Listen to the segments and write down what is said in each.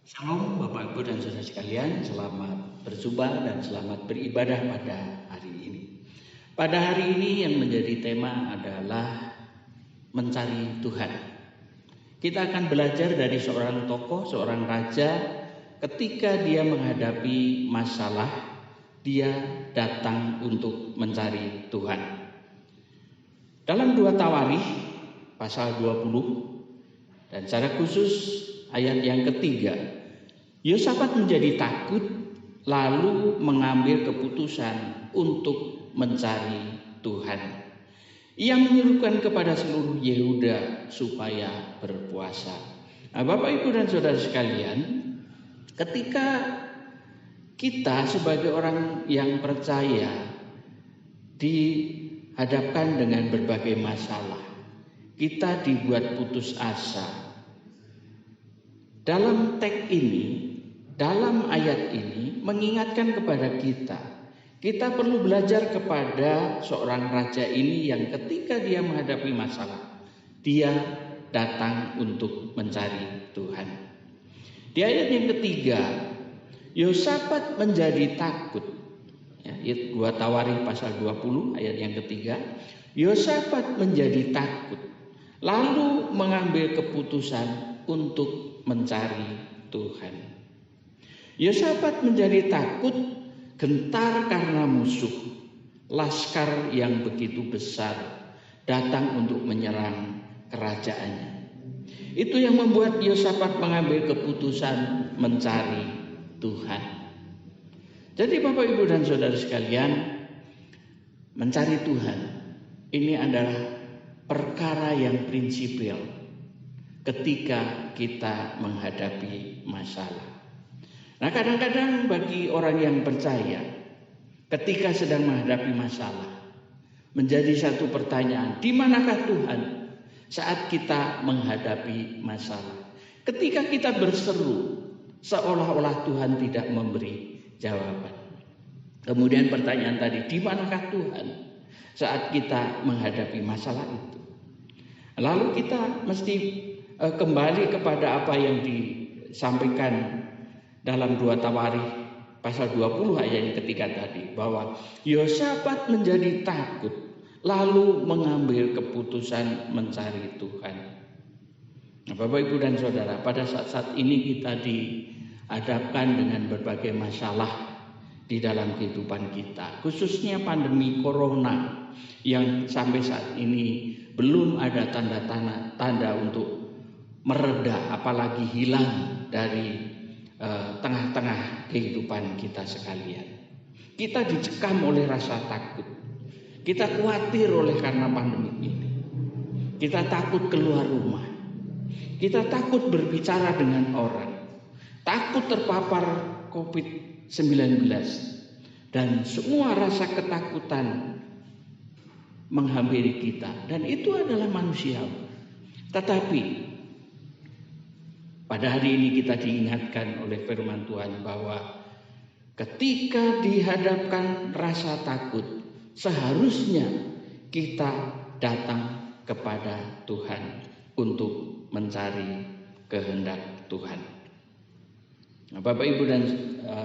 Shalom Bapak Ibu dan Saudara sekalian, selamat berjumpa dan selamat beribadah pada hari ini. Pada hari ini yang menjadi tema adalah mencari Tuhan. Kita akan belajar dari seorang tokoh, seorang raja, ketika dia menghadapi masalah, dia datang untuk mencari Tuhan. Dalam 2 Tawarikh pasal 20 dan secara khusus ayat yang ketiga, Yosafat menjadi takut lalu mengambil keputusan untuk mencari Tuhan. Ia menyerukan kepada seluruh Yehuda supaya berpuasa. Nah, Bapak Ibu dan Saudara sekalian, ketika kita sebagai orang yang percaya dihadapkan dengan berbagai masalah, kita dibuat putus asa. Dalam teks ini, dalam ayat ini mengingatkan kepada kita perlu belajar kepada seorang raja ini yang ketika dia menghadapi masalah, dia datang untuk mencari Tuhan. Di ayat yang ketiga, Yosafat menjadi takut. Ayat 2 Tawarikh pasal 20 ayat yang ketiga, Yosafat menjadi takut lalu mengambil keputusan untuk mencari Tuhan. Yosafat menjadi takut, gentar karena musuh, laskar yang begitu besar datang untuk menyerang kerajaannya. Itu yang membuat Yosafat mengambil keputusan mencari Tuhan. Jadi Bapak Ibu dan Saudara sekalian, mencari Tuhan ini adalah perkara yang prinsipil ketika kita menghadapi masalah. Nah, kadang-kadang bagi orang yang percaya, ketika sedang menghadapi masalah, menjadi satu pertanyaan, di manakah Tuhan saat kita menghadapi masalah? Ketika kita berseru, seolah-olah Tuhan tidak memberi jawaban. Kemudian pertanyaan tadi, di manakah Tuhan saat kita menghadapi masalah itu? Lalu kita mesti kembali kepada apa yang disampaikan dalam 2 Tawarikh pasal 20 ayat yang ketiga tadi, bahwa Yosafat menjadi takut lalu mengambil keputusan mencari Tuhan. Nah, Bapak Ibu dan Saudara, pada saat-saat ini kita dihadapkan dengan berbagai masalah di dalam kehidupan kita, khususnya pandemi corona yang sampai saat ini belum ada tanda untuk mereda, apalagi hilang dari tengah-tengah kehidupan kita sekalian. Kita dicekam oleh rasa takut. Kita khawatir oleh karena pandemi ini. Kita takut keluar rumah. Kita takut berbicara dengan orang. Takut terpapar COVID-19. Dan semua rasa ketakutan menghampiri kita. Dan itu adalah manusiawi. Tetapi pada hari ini kita diingatkan oleh firman Tuhan bahwa ketika dihadapkan rasa takut, seharusnya kita datang kepada Tuhan untuk mencari kehendak Tuhan. Nah, Bapak Ibu dan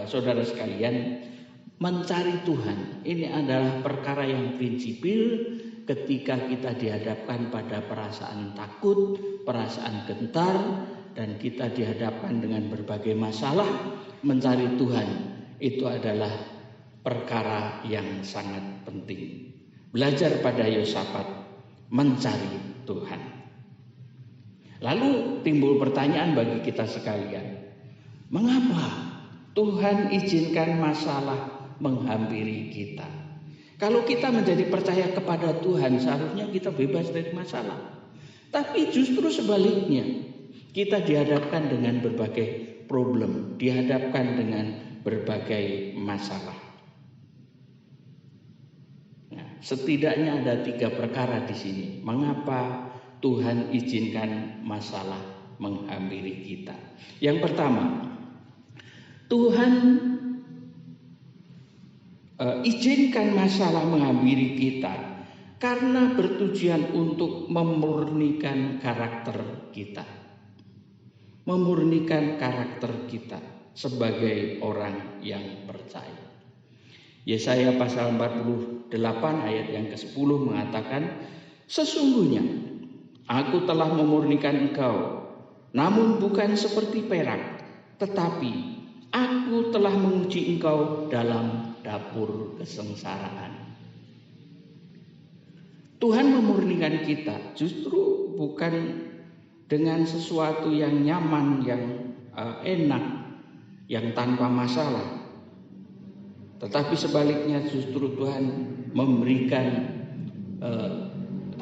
Saudara sekalian, mencari Tuhan ini adalah perkara yang prinsipil ketika kita dihadapkan pada perasaan takut, perasaan gentar, dan kita dihadapkan dengan berbagai masalah. Mencari Tuhan itu adalah perkara yang sangat penting. Belajar pada Yosafat mencari Tuhan. Lalu timbul pertanyaan bagi kita sekalian, mengapa Tuhan izinkan masalah menghampiri kita? Kalau kita menjadi percaya kepada Tuhan, seharusnya kita bebas dari masalah. Tapi justru sebaliknya, kita dihadapkan dengan berbagai problem, dihadapkan dengan berbagai masalah. Nah, setidaknya ada 3 perkara di sini. Mengapa Tuhan izinkan masalah menghampiri kita? Yang pertama, Tuhan izinkan masalah menghampiri kita karena bertujuan untuk memurnikan karakter kita. memurnikan karakter kita sebagai orang yang percaya. Yesaya pasal 48 ayat yang ke-10 mengatakan, sesungguhnya aku telah memurnikan engkau, namun bukan seperti perak, tetapi aku telah menguji engkau dalam dapur kesengsaraan. Tuhan memurnikan kita justru bukan dengan sesuatu yang nyaman, yang enak, yang tanpa masalah. Tetapi sebaliknya justru Tuhan memberikan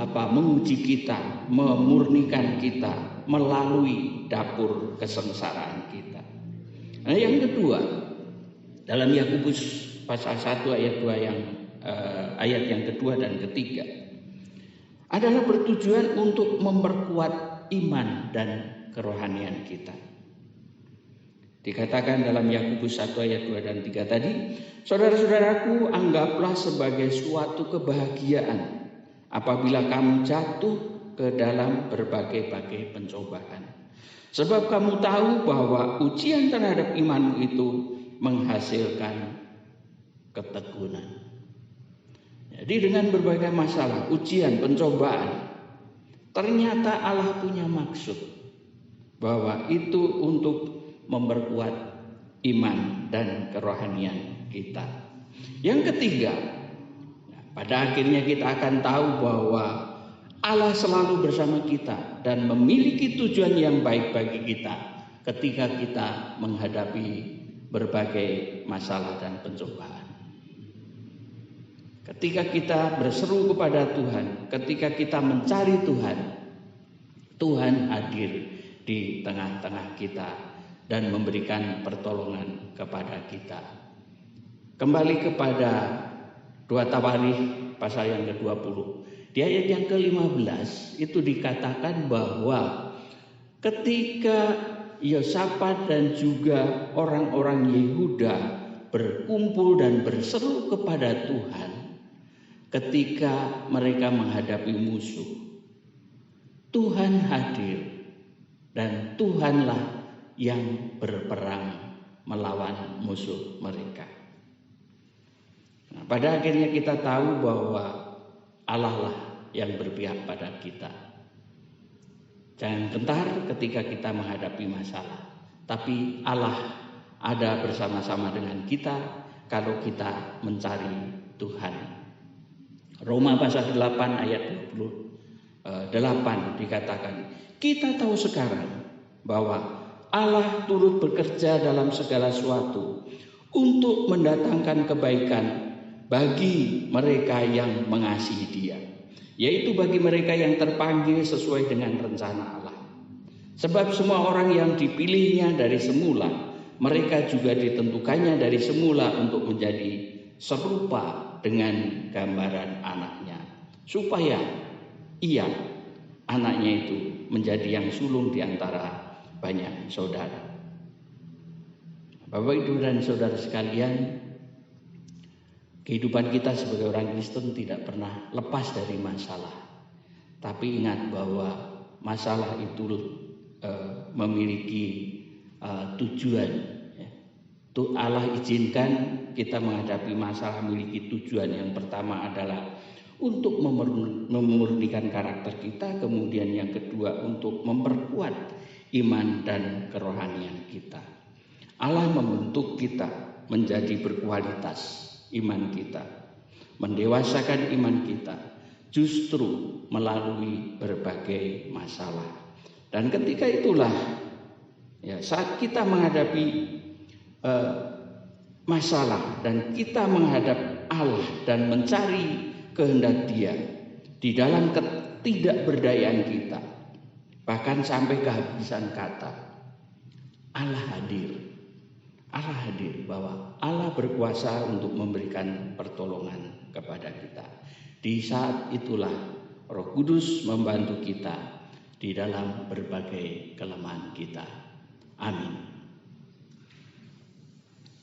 menguji kita, memurnikan kita melalui dapur kesengsaraan kita. Nah, yang kedua, dalam Yakobus pasal 1 ayat yang kedua dan ketiga adalah bertujuan untuk memperkuat iman dan kerohanian kita. Dikatakan dalam Yakobus 1 ayat 2 dan 3 tadi, saudara-saudaraku, anggaplah sebagai suatu kebahagiaan apabila kamu jatuh ke dalam berbagai-bagai pencobaan. Sebab kamu tahu bahwa ujian terhadap imanmu itu menghasilkan ketekunan. Jadi dengan berbagai masalah, ujian, pencobaan, ternyata Allah punya maksud bahwa itu untuk memperkuat iman dan kerohanian kita. Yang ketiga, pada akhirnya kita akan tahu bahwa Allah selalu bersama kita dan memiliki tujuan yang baik bagi kita ketika kita menghadapi berbagai masalah dan pencobaan. Ketika kita berseru kepada Tuhan, ketika kita mencari Tuhan, Tuhan hadir di tengah-tengah kita dan memberikan pertolongan kepada kita. Kembali kepada 2 Tawarikh pasal yang ke-20. Di ayat yang ke-15 itu dikatakan bahwa ketika Yosafat dan juga orang-orang Yehuda berkumpul dan berseru kepada Tuhan ketika mereka menghadapi musuh, Tuhan hadir dan Tuhanlah yang berperang melawan musuh mereka. Nah, pada akhirnya kita tahu bahwa Allah lah yang berpihak pada kita. Jangan gentar ketika kita menghadapi masalah, tapi Allah ada bersama-sama dengan kita kalau kita mencari Tuhan. Roma pasal 8 ayat 28 dikatakan, kita tahu sekarang bahwa Allah turut bekerja dalam segala sesuatu untuk mendatangkan kebaikan bagi mereka yang mengasihi Dia, yaitu bagi mereka yang terpanggil sesuai dengan rencana Allah. Sebab semua orang yang dipilihnya dari semula, mereka juga ditentukannya dari semula untuk menjadi serupa dengan gambaran anaknya, supaya ia, anaknya itu, menjadi yang sulung di antara banyak saudara. Bapak, Ibu, dan saudara sekalian, kehidupan kita sebagai orang Kristen tidak pernah lepas dari masalah. Tapi ingat bahwa masalah itu memiliki tujuan. Allah izinkan kita menghadapi masalah memiliki tujuan. Yang pertama adalah untuk memurnikan karakter kita, kemudian yang kedua untuk memperkuat iman dan kerohanian kita. Allah membentuk kita menjadi berkualitas iman kita, mendewasakan iman kita justru melalui berbagai masalah. Dan ketika itulah saat kita menghadapi masalah dan kita menghadap Allah dan mencari kehendak Dia di dalam ketidakberdayaan kita, bahkan sampai kehabisan kata, Allah hadir. Allah hadir, bahwa Allah berkuasa untuk memberikan pertolongan kepada kita. Di saat itulah Roh Kudus membantu kita di dalam berbagai kelemahan kita. Amin.